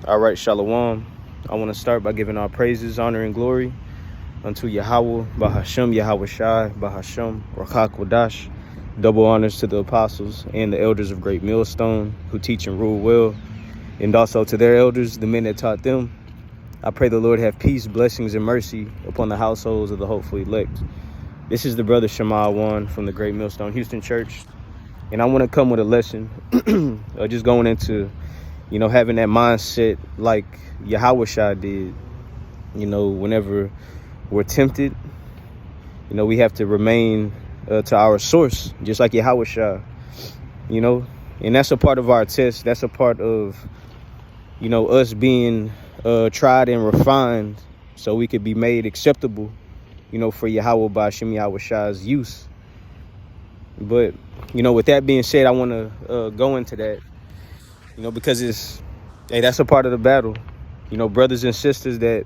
All right, Shalom. I want to start by giving our praises, honor, and glory unto Yahweh, Bahashem, Yahweh Shai, Bahashem, Rakak Wadash. Double honors to the apostles and the elders of Great Millstone who teach and rule well, and also to their elders, the men that taught them. I pray the Lord have peace, blessings, and mercy upon the households of the hopefully elect. This is the brother Shema Wan from the Great Millstone Houston Church, and I want to come with a lesson, just going into having that mindset like Yahweh Shai did. Whenever we're tempted, we have to remain to our source, just like Yahweh Shai, and that's a part of our test. That's a part of, us being tried and refined so we could be made acceptable, for Yahweh by Hashem Yahweh Shai's use. But, with that being said, I want to go into that, because that's a part of the battle. Brothers and sisters that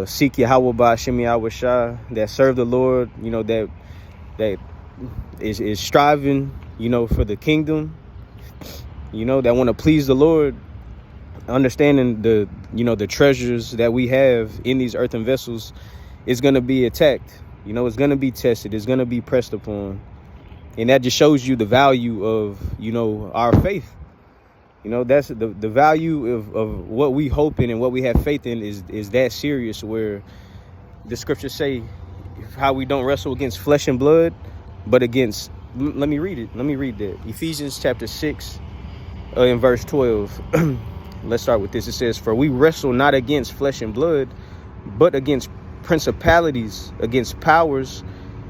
seek Yahweh by Hashem Yahweh Shai, that serve the Lord, that is striving, for the kingdom, that want to please the Lord, understanding the treasures that we have in these earthen vessels is going to be attacked. It's going to be tested. It's going to be pressed upon. And that just shows you the value of, our faith. That's the value of what we hope in and what we have faith in is that serious, where the scriptures say how we don't wrestle against flesh and blood, but against, let me read it. Let me read that. Ephesians chapter 6 in verse 12. Let's start with this. It says, "For we wrestle not against flesh and blood, but against principalities, against powers,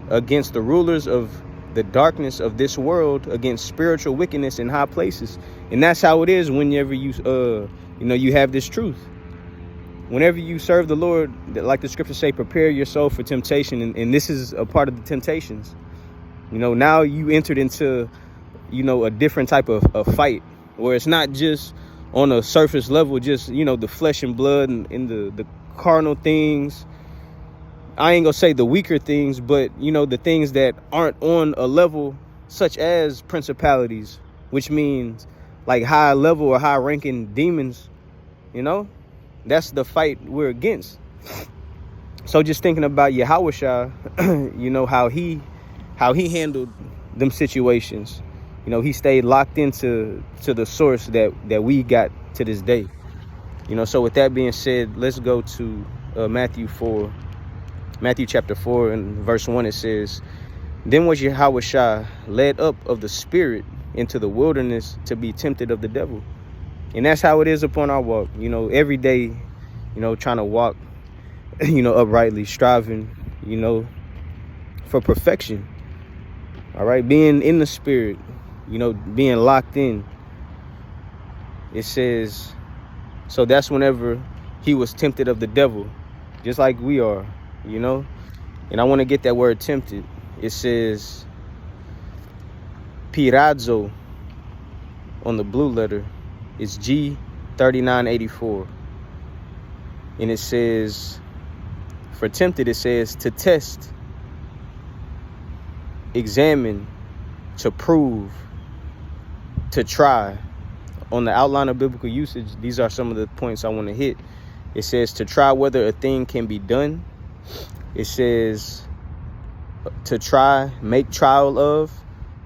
against the rulers of the darkness of this world, against spiritual wickedness in high places." And that's how it is whenever you you have this truth. Whenever you serve the Lord, like the scriptures say, prepare your soul for temptation, and this is a part of the temptations. Now you entered into a different type of fight, where it's not just on a surface level, just the flesh and blood and the carnal things. I ain't gonna say the weaker things, but the things that aren't on a level such as principalities, which means like high level or high ranking demons. That's the fight we're against. So just thinking about Yahweh Shai, how he handled them situations. He stayed locked into the source that we got to this day. So with that being said, let's go to Matthew chapter 4 and verse 1. It says, "Then was Yahweh Shai led up of the Spirit into the wilderness to be tempted of the devil." And that's how it is upon our walk. Every day, trying to walk, uprightly, striving, for perfection. All right, being in the Spirit, being locked in. It says, so that's whenever he was tempted of the devil, just like we are. And I want to get that word tempted. It says pirazo on the blue letter. It's G3984. And it says, for tempted, it says to test, examine, to prove, to try. On the outline of biblical usage, these are some of the points I want to hit. It says to try whether a thing can be done. It says to try, make trial of,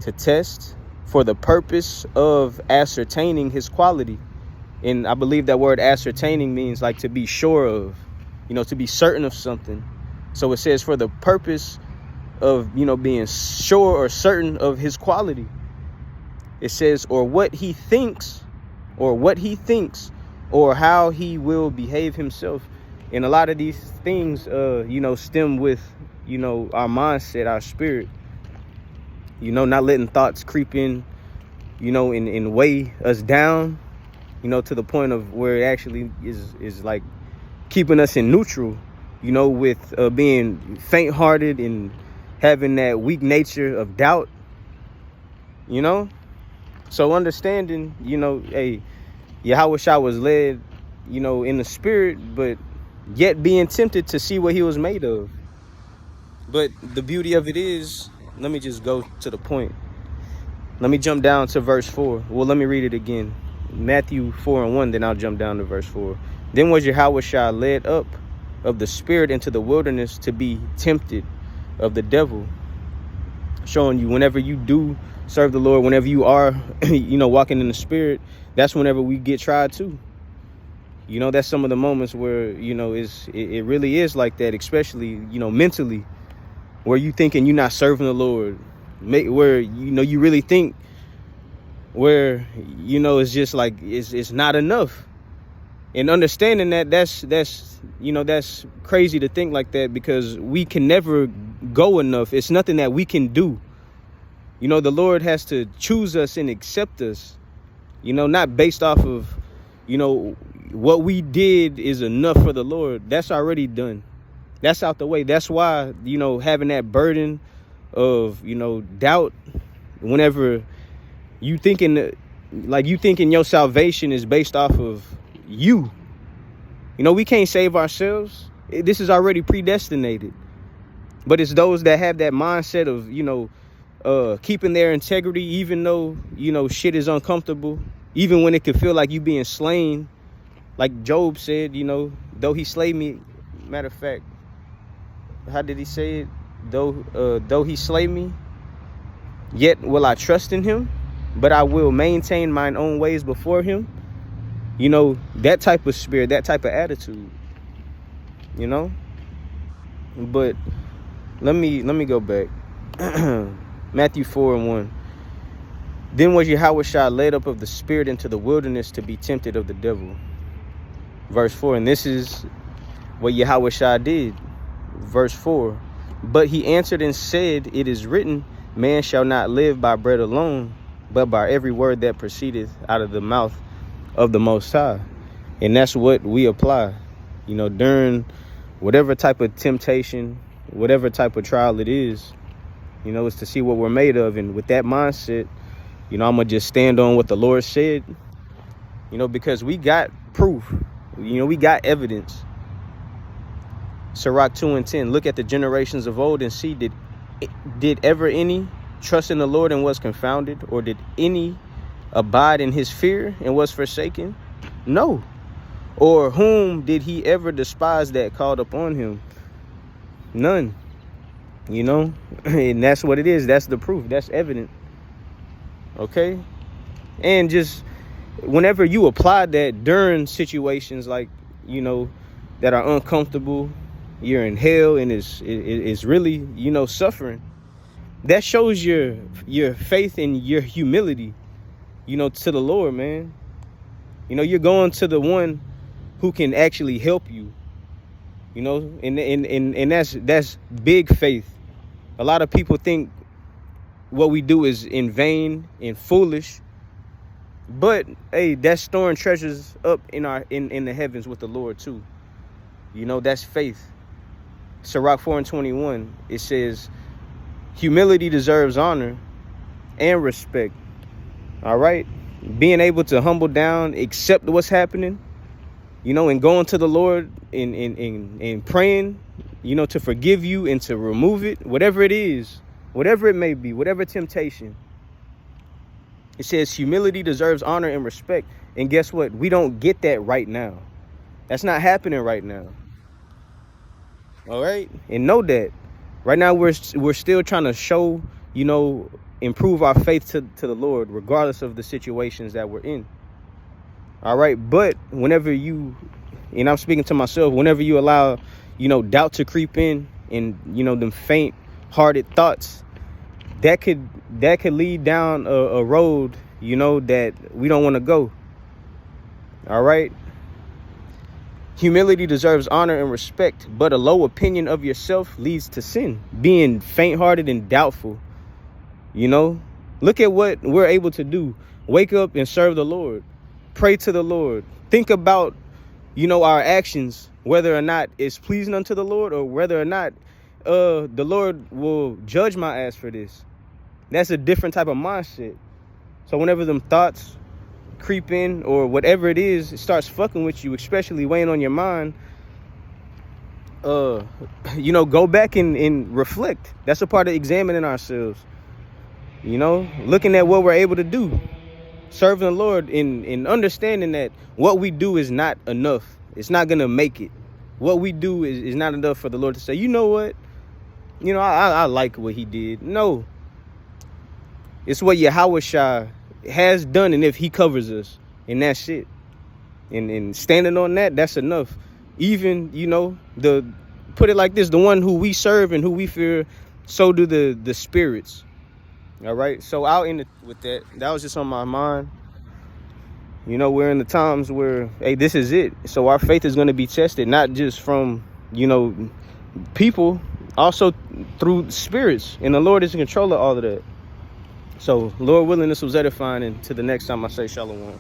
to test, for the purpose of ascertaining his quality. And I believe that word ascertaining means like to be sure of, to be certain of something. So it says for the purpose of, being sure or certain of his quality. It says, or what he thinks, or how he will behave himself. And a lot of these things, stem with, our mindset, our spirit, not letting thoughts creep in, and weigh us down, to the point of where it actually is like keeping us in neutral, with being faint-hearted and having that weak nature of doubt, So understanding, hey, Yahweh Shai was led, in the spirit, but yet being tempted to see what he was made of. But the beauty of it is, let me just go to the point. Let me jump down to verse 4. Well, let me read it again. Matthew 4:1, then I'll jump down to verse 4. Then was Yahushua led up of the Spirit into the wilderness to be tempted of the devil. Showing you whenever you do serve the Lord, whenever you are, walking in the Spirit, that's whenever we get tried too. That's some of the moments where, it really is like that, especially, mentally, where you thinking you're not serving the Lord, where, you really think where, it's just like, it's not enough. And understanding that's crazy to think like that, because we can never go enough. It's nothing that we can do. The Lord has to choose us and accept us, not based off of, what we did is enough for the Lord. That's already done. That's out the way. That's why, having that burden of, doubt, whenever you thinking your salvation is based off of you. We can't save ourselves. This is already predestinated. But it's those that have that mindset of, keeping their integrity, even though, shit is uncomfortable, even when it could feel like you being slain. Like Job said, though he slay me, matter of fact, how did he say it? Though he slay me, yet will I trust in him, but I will maintain mine own ways before him. That type of spirit, that type of attitude, But let me go back. Matthew 4:1. Then was Yahushua led up of the Spirit into the wilderness to be tempted of the devil. Verse 4, and this is what Yahushua did. Verse 4, but he answered and said, it is written, man shall not live by bread alone, but by every word that proceedeth out of the mouth of the Most High. And that's what we apply, during whatever type of temptation, whatever type of trial it is, is to see what we're made of. And with that mindset, I'm going to just stand on what the Lord said, because we got proof. We got evidence. Sirach 2:10. Look at the generations of old and see, did ever any trust in the Lord and was confounded? Or did any abide in his fear and was forsaken? No. Or whom did he ever despise that called upon him? None. And that's what it is. That's the proof. That's evident. Okay? And just whenever you apply that during situations like, that are uncomfortable, you're in hell and it's really, suffering. That shows your faith and your humility, to the Lord, man. You're going to the one who can actually help you, and that's big faith. A lot of people think what we do is in vain and foolish. But hey, that's storing treasures up in the heavens with the Lord too. That's faith. Sirach 4:21, it says, humility deserves honor and respect. All right, being able to humble down, accept what's happening, and going to the Lord and praying, to forgive you and to remove it, whatever it is, whatever it may be, whatever temptation. It says humility deserves honor and respect. And guess what? We don't get that right now. That's not happening right now. All right? And know that. Right now we're still trying to show, improve our faith to the Lord, regardless of the situations that we're in. All right? But whenever you, and I'm speaking to myself, whenever you allow, doubt to creep in and, them faint-hearted thoughts, that could lead down a road, that we don't want to go. All right. Humility deserves honor and respect, but a low opinion of yourself leads to sin. Being faint-hearted and doubtful. Look at what we're able to do. Wake up and serve the Lord. Pray to the Lord. Think about, our actions, whether or not it's pleasing unto the Lord, or whether or not the Lord will judge my ass for this. That's a different type of mindset. So whenever them thoughts creep in, or whatever it is, it starts fucking with you, especially weighing on your mind, go back and reflect. That's a part of examining ourselves. Looking at what we're able to do. serving the Lord in understanding that what we do is not enough. It's not going to make it. What we do is not enough for the Lord to say, you know what? You know, I like what he did. No. It's what Yahweh Shai has done, and if he covers us, and that's it. And standing on that, that's enough. Even, you know, put it like this, the one who we serve and who we fear, so do the spirits. All right, so I'll end it with that. That was just on my mind. You know, we're in the times where, hey, this is it. So our faith is going to be tested, not just from, you know, people, also through spirits. And the Lord is in control of all of that. So, Lord willing, this was edifying. And to the next time, I say shalom.